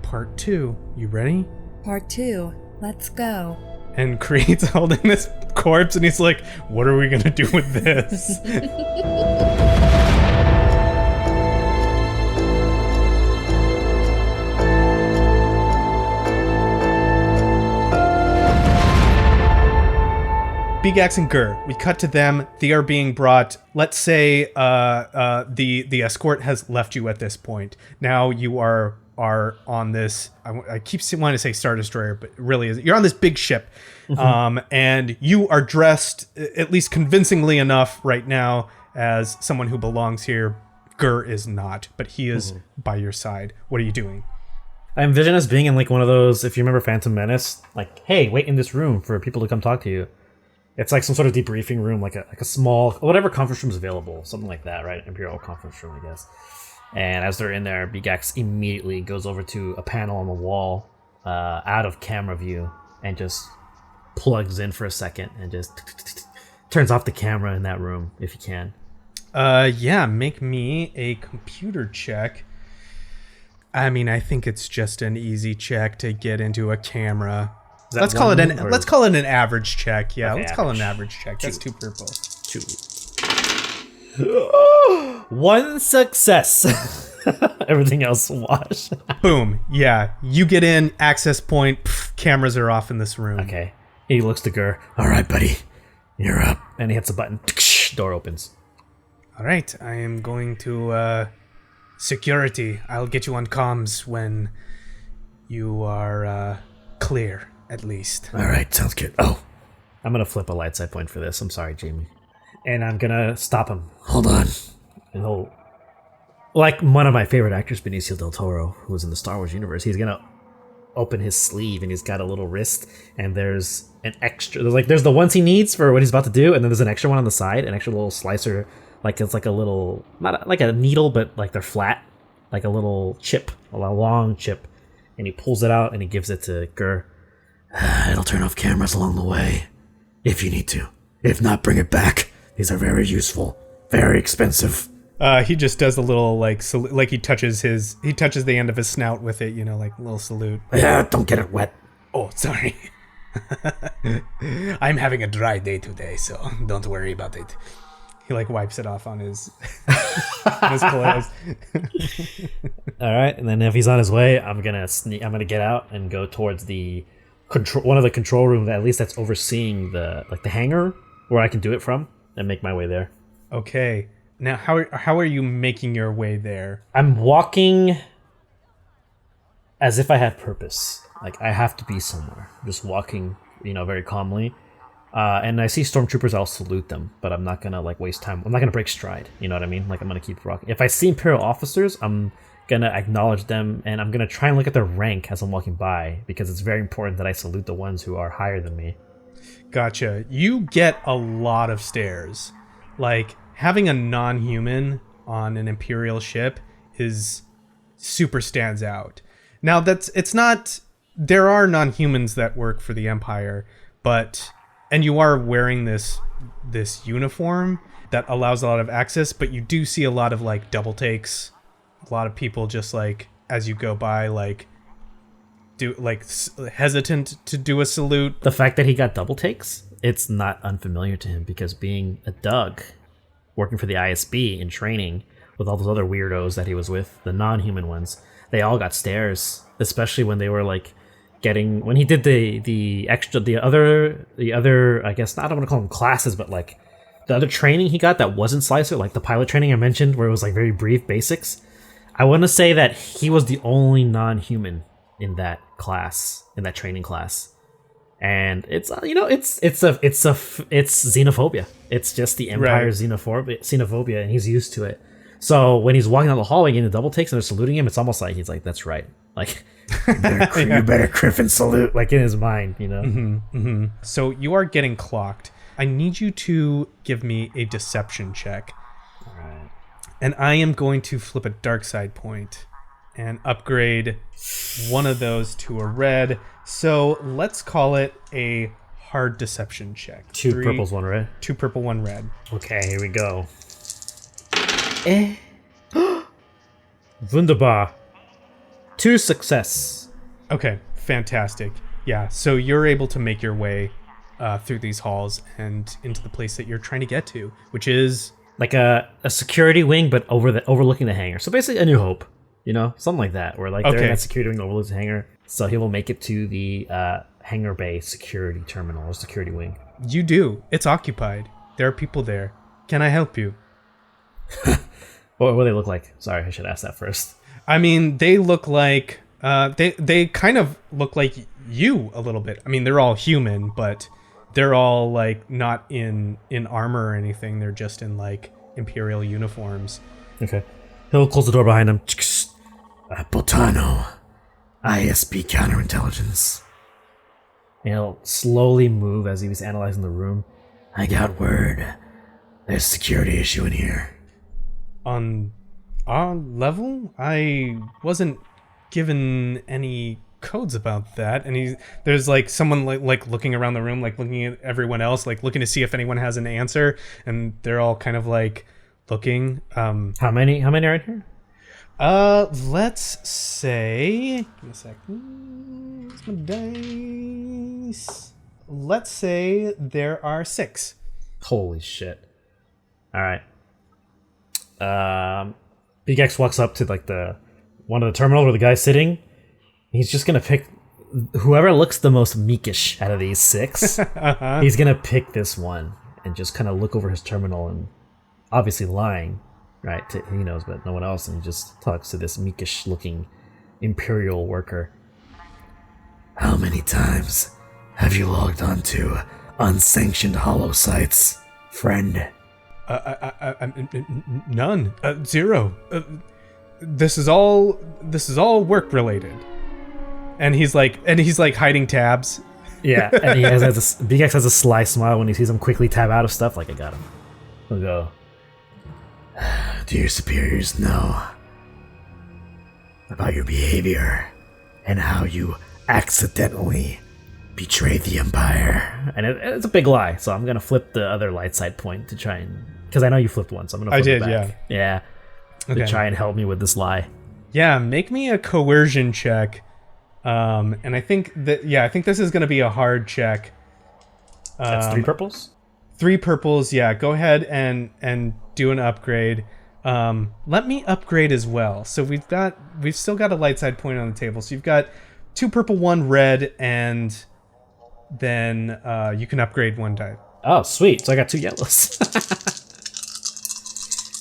part 2. You ready? Part 2. Let's go. And Creed's holding this corpse, and he's like, what are we going to do with this? Beegax and Gur, we cut to them. They are being brought. Let's say the escort has left you at this point. Now you are on this. I keep wanting to say Star Destroyer, but it really isn't. You're on this big ship, and you are dressed at least convincingly enough right now as someone who belongs here. Gur is not, but he is by your side. What are you doing? I envision us being in like one of those. If you remember Phantom Menace, like, hey, wait in this room for people to come talk to you. It's like some sort of debriefing room, like a small, whatever conference room is available, something like that, right? Imperial conference room, I guess. And as they're in there, Beegax immediately goes over to a panel on the wall, out of camera view, and just plugs in for a second and just turns off the camera in that room, if you can. Yeah, make me a computer check. I mean, I think it's just an easy check to get into a camera. Let's call it an average check. Yeah, okay, let's call it an average check. That's 2 purple. 2. 1 success. Everything else wash. Boom. Yeah, you get in, access point, cameras are off in this room. Okay. He looks to Gur. All right, buddy. You're up. And he hits a button. Door opens. All right, I am going to security. I'll get you on comms when you are clear. At least. All right, sounds good. Oh, I'm gonna flip a light side point for this. I'm sorry, Jamie. And I'm gonna stop him. Hold on. And he'll, like one of my favorite actors, Benicio del Toro, who was in the Star Wars universe. He's gonna open his sleeve, and he's got a little wrist, and there's an extra. There's the ones he needs for what he's about to do, and then there's an extra one on the side, an extra little slicer, like it's like a little, not like a needle, but like they're flat. like a little chip, a long chip, and he pulls it out and he gives it to Gur. It'll turn off cameras along the way, if you need to. If not, bring it back. These are very useful, very expensive. He just does a little like he touches the end of his snout with it, like a little salute. Yeah, don't get it wet. Oh, sorry. I'm having a dry day today, so don't worry about it. He like wipes it off on his his clothes. All right, and then if he's on his way, I'm gonna get out and go towards the one of the control rooms, at least that's overseeing the hangar where I can do it from, and make my way there. Okay. Now, how are you making your way there? I'm walking as if I had purpose. Like I have to be somewhere. Just walking, very calmly. And I see stormtroopers, I'll salute them, but I'm not gonna waste time. I'm not gonna break stride. You know what I mean? Like I'm gonna keep rocking. If I see Imperial officers, I'm gonna acknowledge them, and I'm gonna try and look at their rank as I'm walking by, because it's very important that I salute the ones who are higher than me. Gotcha. You get a lot of stares. Like having a non-human on an Imperial ship is super stands out. Now there are non-humans that work for the Empire, and you are wearing this uniform that allows a lot of access, but you do see a lot of double takes. A lot of people just as you go by hesitant to do a salute. The fact that he got double takes, it's not unfamiliar to him, because being a Doug working for the ISB in training with all those other weirdos that he was with, the non-human ones, they all got stares, especially when they were when he did the other I guess, I don't want to call them classes, but the other training he got that wasn't Slicer, like the pilot training I mentioned where it was very brief basics. I want to say that he was the only non-human in that class, in that training class. And it's xenophobia. It's just the Empire's xenophobia, and he's used to it. So when he's walking down the hallway getting the double takes and they're saluting him, it's almost like he's like, "That's right." You better criff and salute. In his mind, Mm-hmm, mm-hmm. So you are getting clocked. I need you to give me a deception check. All right. And I am going to flip a dark side point and upgrade one of those to a red. So let's call it a hard deception check. 2 purples, 1 red. 2 purple, 1 red. Okay, here we go. Wunderbar. 2 success. Okay, fantastic. Yeah, so you're able to make your way through these halls and into the place that you're trying to get to, which is like a security wing, but overlooking the hangar. So basically A New Hope, something like that, where they're in that security wing overlooks the hangar. So he will make it to the hangar bay security terminal or security wing. You do. It's occupied. There are people there. Can I help you? What do they look like? Sorry, I should ask that first. I mean, they look like they kind of look like you a little bit. I mean, they're all human, but they're all not in armor or anything. They're just in Imperial uniforms. Okay. He'll close the door behind him. Botano, ISB counterintelligence. He'll slowly move as he was analyzing the room. I got word. There's a security issue in here. On our level? I wasn't given any codes about that. And there's someone looking around the room, looking at everyone else, looking to see if anyone has an answer. And they're all kind of looking. How many are in here? Let's say, give me a second. Where's my dice? Let's say there are 6. Holy shit. All right. Beegax walks up to the one of the terminals where the guy's sitting. He's just gonna pick whoever looks the most meekish out of these 6. Uh-huh. He's gonna pick this one and just kind of look over his terminal, and obviously lying, right? He knows, but no one else, and he just talks to this meekish looking Imperial worker. How many times have you logged on to unsanctioned holo sites, friend? None. 0. This is all work related. And he's hiding tabs. Yeah, and Beegax has a sly smile when he sees him quickly tab out of stuff. I got him. He'll go. Do your superiors know about your behavior and how you accidentally betrayed the Empire. And it's a big lie, so I'm gonna flip the other light side point to try and, because I know you flipped one, so I'm gonna flip it back. Yeah. To try and help me with this lie. Yeah, make me a coercion check. And I think this is gonna be a hard check. That's 3 purples? 3 purples, yeah. Go ahead and do an upgrade. Let me upgrade as well. So we've still got a light side point on the table. So you've got 2 purple, 1 red, and then you can upgrade 1 die. Oh, sweet. So I got 2 yellows.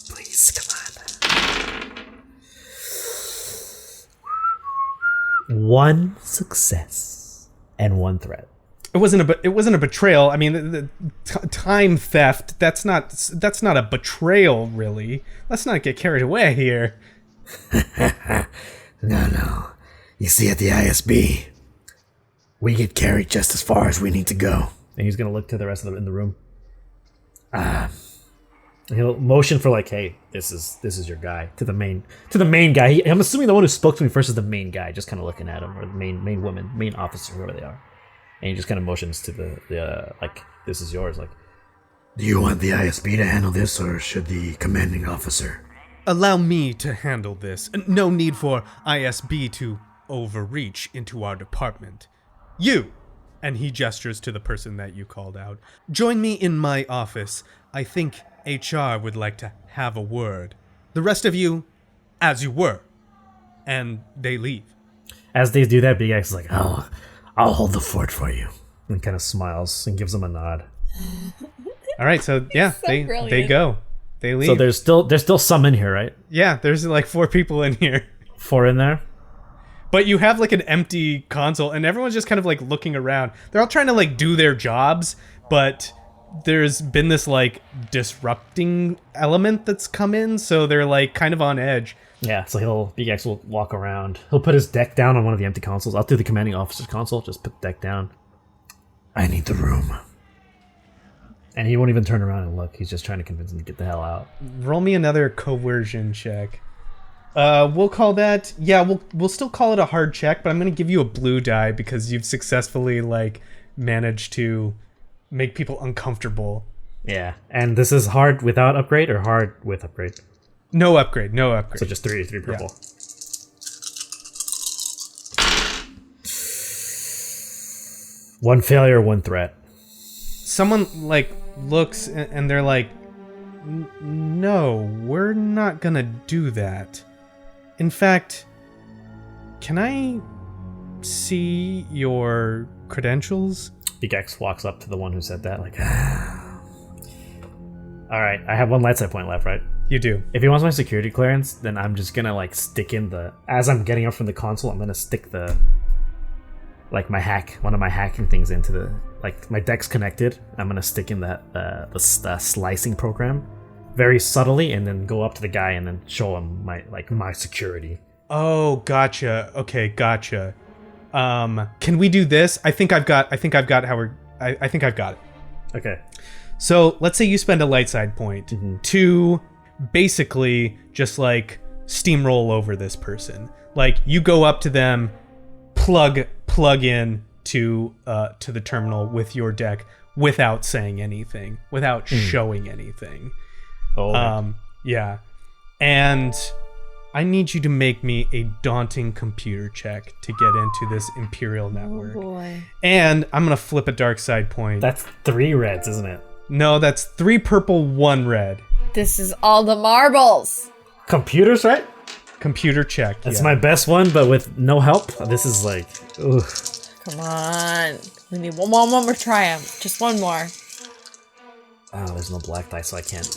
Please, come on. 1 success and 1 threat. It wasn't a betrayal. I mean, the time theft. That's not a betrayal, really. Let's not get carried away here. No. You see, at the ISB, we get carried just as far as we need to go. And he's gonna look to the rest of them in the room. He'll motion for like, hey, this is your guy, to the main guy. I'm assuming the one who spoke to me first is the main guy, just kind of looking at him, or the main woman, main officer, whoever they are. And he just kind of motions to the like, this is yours. Like, do you want the ISB to handle this, or should the commanding officer? Allow me to handle this. No need for ISB to overreach into our department. You, and he gestures to the person that you called out, join me in my office. I think HR would like to have a word. The rest of you, as you were. And they leave. As they do that, Beegax is like, I'll hold the fort for you. And kind of smiles and gives them a nod. All right, so yeah, so they brilliant. go. They leave. So there's still some in here, right? Yeah, there's like 4 people in here. 4 in there? But you have like an empty console and everyone's just kind of like looking around. They're all trying to like do their jobs, but there's been this like disrupting element that's come in, so they're like kind of on edge. Yeah, so Beegax will walk around. He'll put his deck down on one of the empty consoles. I'll do the commanding officer's console, just put the deck down. I need the room. And he won't even turn around and look. He's just trying to convince him to get the hell out. Roll me another coercion check. We'll call that, we'll still call it a hard check, but I'm going to give you a blue die because you've successfully like managed to make people uncomfortable. Yeah, and this is hard without upgrade or hard with upgrade? No upgrade. So just 3 purple. Yeah. 1 failure, 1 threat. Someone like looks and they're like, no, we're not gonna do that. In fact, can I see your credentials? Beegax walks up to the one who said that, like, alright, I have 1 light side point left, right? You do. If he wants my security clearance, then I'm just gonna like stick in as I'm getting up from the console, I'm gonna stick one of my hacking things into like my deck's connected. I'm gonna stick in the slicing program very subtly, and then go up to the guy and then show him my security. Oh, gotcha. Okay, gotcha. Can we do this? I think I've got it. Okay. So let's say you spend a light side point to basically just like steamroll over this person. Like you go up to them, plug in to the terminal with your deck without saying anything, without showing anything. Oh. Yeah. And I need you to make me a daunting computer check to get into this Imperial network. Oh boy. And I'm gonna flip a dark side point. That's 3 reds, isn't it? No, that's 3 purple, 1 red. This is all the marbles. Computers, right? Computer check. That's my best one, but with no help. This is like, ugh. Come on. We need one more triumph. Just 1 more. Oh, there's no black die, so I can't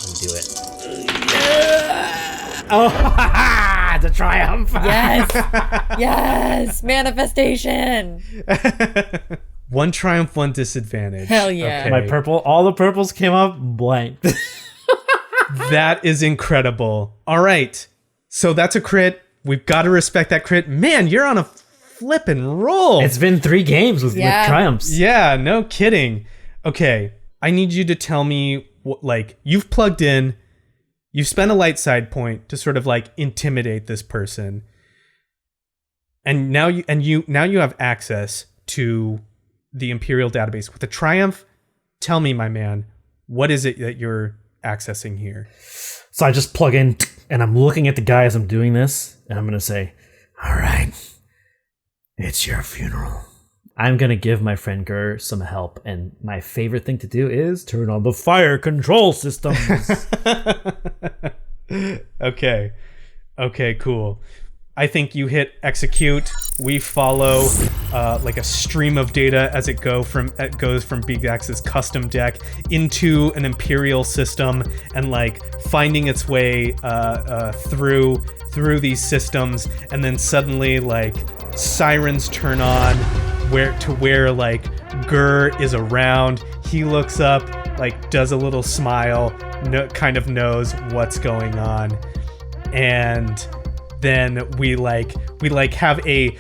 undo it. Oh, the triumph. Yes. Yes. Manifestation. 1 triumph, 1 disadvantage. Hell yeah. Okay. All the purples came up blank. That is incredible. All right. So that's a crit. We've got to respect that crit. Man, you're on a flippin' roll. It's been 3 games with triumphs. Yeah, no kidding. Okay. I need you to tell me what, like, you've plugged in. You spend a light side point to sort of like intimidate this person. And now you have access to the Imperial database. With the Triumph, tell me, my man, what is it that you're accessing here? So I just plug in, and I'm looking at the guy as I'm doing this, and I'm going to say, all right, it's your funeral. I'm going to give my friend Gur some help, and my favorite thing to do is turn on the fire control systems. Okay, cool. I think you hit execute. We follow like a stream of data as it goes from Beegax's custom deck into an Imperial system, and like finding its way through these systems, and then suddenly like sirens turn on where like Gur is around. He looks up, like does a little smile, kind of knows what's going on, and then we have a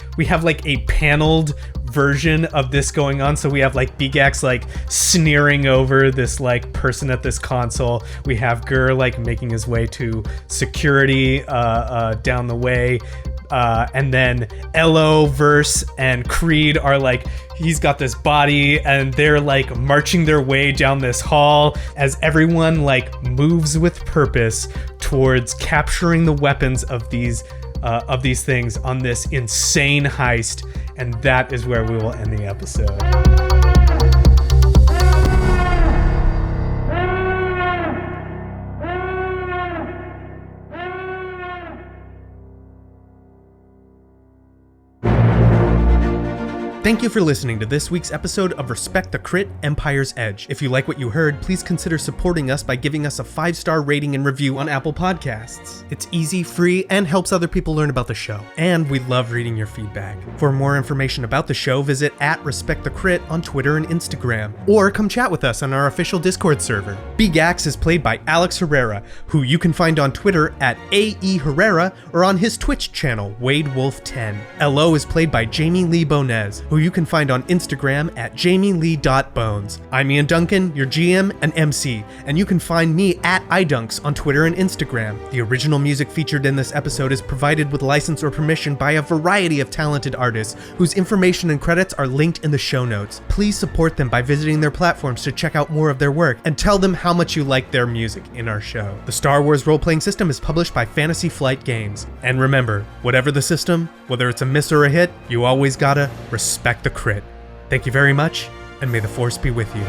paneled version of this going on. So we have like Beegax like sneering over this like person at this console. We have Gur like making his way to security down the way. And then Elo, Verse, and Creed are like, he's got this body, and they're like marching their way down this hall as everyone like moves with purpose towards capturing the weapons of these things on this insane heist. And that is where we will end the episode. Thank you for listening to this week's episode of Respect the Crit Empire's Edge. If you like what you heard, please consider supporting us by giving us a 5-star rating and review on Apple Podcasts. It's easy, free, and helps other people learn about the show. And we love reading your feedback. For more information about the show, visit @RespectTheCrit on Twitter and Instagram. Or come chat with us on our official Discord server. Beegax is played by Alex Herrera, who you can find on Twitter @AE Herrera or on his Twitch channel, WadeWolf10. Elo is played by Jamie Lee-Bonés, who you can find on Instagram @jamie.lee.bones. I'm Ian Duncan, your GM and MC, and you can find me @idunks on Twitter and Instagram. The original music featured in this episode is provided with license or permission by a variety of talented artists, whose information and credits are linked in the show notes. Please support them by visiting their platforms to check out more of their work, and tell them how much you like their music in our show. The Star Wars role-playing system is published by Fantasy Flight Games. And remember, whatever the system, whether it's a miss or a hit, you always gotta respect the crit. Thank you very much, and may the Force be with you.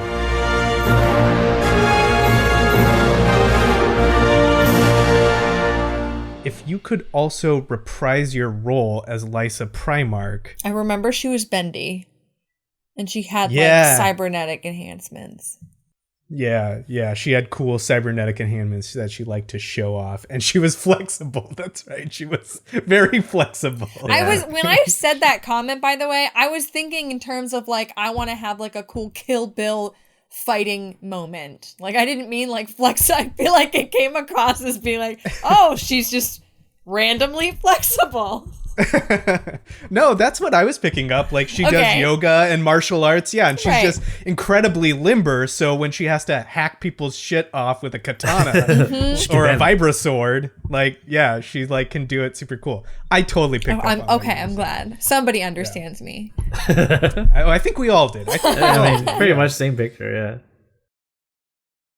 If you could also reprise your role as Lysa Primarch. I remember she was bendy, and she had like cybernetic enhancements. Yeah, she had cool cybernetic enhancements that she liked to show off, and she was flexible. That's right, she was very flexible. Yeah. When I said that comment, by the way, I was thinking in terms of like, I want to have like a cool Kill Bill fighting moment. Like, I didn't mean like flex. I feel like it came across as being like, oh, she's just randomly flexible. No, that's what I was picking up. Like, she does yoga and martial arts, and she's just incredibly limber, so when she has to hack people's shit off with a katana or a vibra sword, like, she like can do it super cool. I totally picked up on I'm glad somebody understands me. I think we all did. I mean, pretty much same picture.